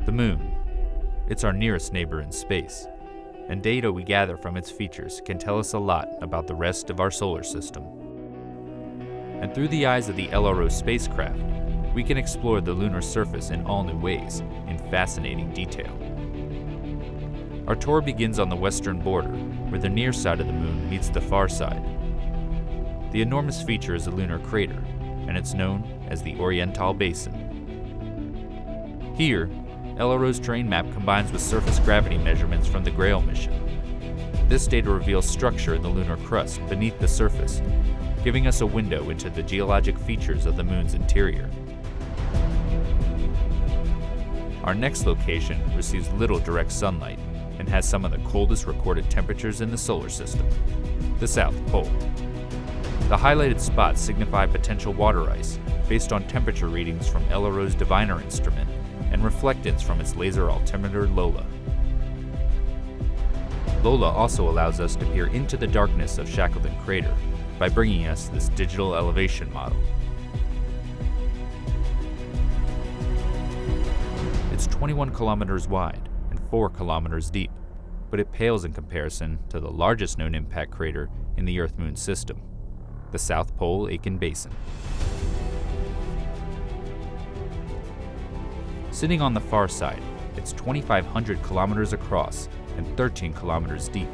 The Moon. It's our nearest neighbor in space, and data we gather from its features can tell us a lot about the rest of our solar system. And through the eyes of the LRO spacecraft, we can explore the lunar surface in all new ways, in fascinating detail. Our tour begins on the western border, where the near side of the Moon meets the far side. The enormous feature is a lunar crater, and it's known as the Oriental Basin. Here, LRO's terrain map combines with surface gravity measurements from the Grail mission. This data reveals structure in the lunar crust beneath the surface, giving us a window into the geologic features of the Moon's interior. Our next location receives little direct sunlight and has some of the coldest recorded temperatures in the solar system, the South Pole. The highlighted spots signify potential water ice based on temperature readings from LRO's diviner instrument and reflectance from its laser altimeter LOLA. LOLA also allows us to peer into the darkness of Shackleton Crater by bringing us this digital elevation model. It's 21 kilometers wide and 4 kilometers deep, but it pales in comparison to the largest known impact crater in the Earth-Moon system, the South Pole Aitken Basin. Sitting on the far side, it's 2,500 kilometers across and 13 kilometers deep.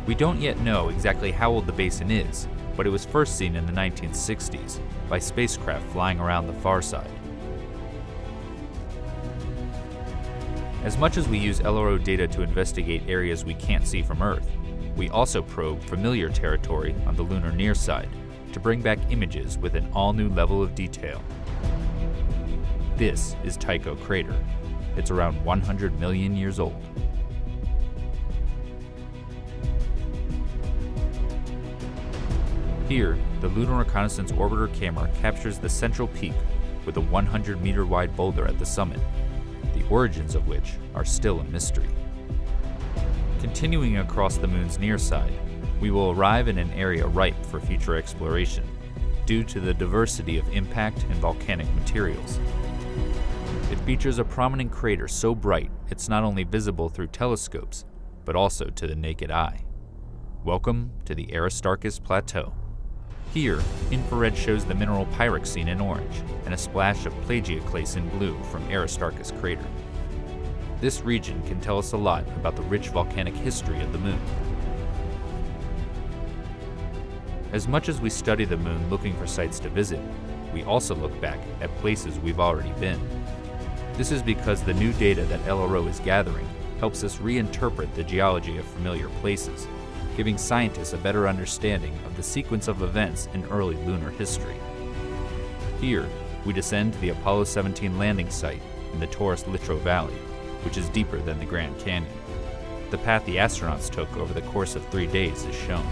We don't yet know exactly how old the basin is, but it was first seen in the 1960s by spacecraft flying around the far side. As much as we use LRO data to investigate areas we can't see from Earth, we also probe familiar territory on the lunar near side to bring back images with an all-new level of detail. This is Tycho Crater. It's around 100 million years old. Here, the Lunar Reconnaissance Orbiter camera captures the central peak with a 100-meter wide boulder at the summit, the origins of which are still a mystery. Continuing across the Moon's near side, we will arrive in an area ripe for future exploration due to the diversity of impact and volcanic materials. It features a prominent crater so bright it's not only visible through telescopes, but also to the naked eye. Welcome to the Aristarchus Plateau. Here, infrared shows the mineral pyroxene in orange and a splash of plagioclase in blue from Aristarchus Crater. This region can tell us a lot about the rich volcanic history of the Moon. As much as we study the Moon looking for sites to visit, we also look back at places we've already been. This is because the new data that LRO is gathering helps us reinterpret the geology of familiar places, giving scientists a better understanding of the sequence of events in early lunar history. Here, we descend to the Apollo 17 landing site in the Taurus-Littrow Valley, which is deeper than the Grand Canyon. The path the astronauts took over the course of 3 days is shown.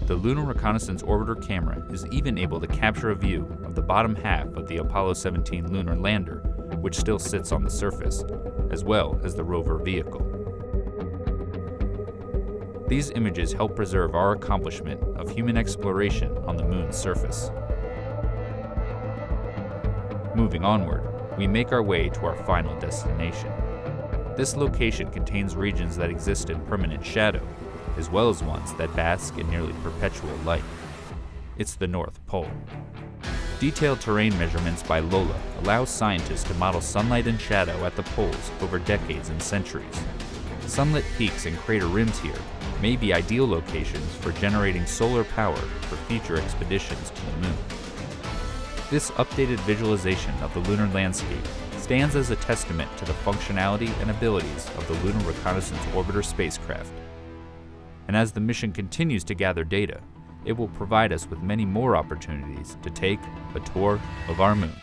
The Lunar Reconnaissance Orbiter camera is even able to capture a view of the bottom half of the Apollo 17 lunar lander, which still sits on the surface, as well as the rover vehicle. These images help preserve our accomplishment of human exploration on the Moon's surface. Moving onward, we make our way to our final destination. This location contains regions that exist in permanent shadow, as well as ones that bask in nearly perpetual light. It's the North Pole. Detailed terrain measurements by LOLA allow scientists to model sunlight and shadow at the poles over decades and centuries. Sunlit peaks and crater rims here may be ideal locations for generating solar power for future expeditions to the Moon. This updated visualization of the lunar landscape stands as a testament to the functionality and abilities of the Lunar Reconnaissance Orbiter spacecraft. And as the mission continues to gather data, it will provide us with many more opportunities to take a tour of our Moon.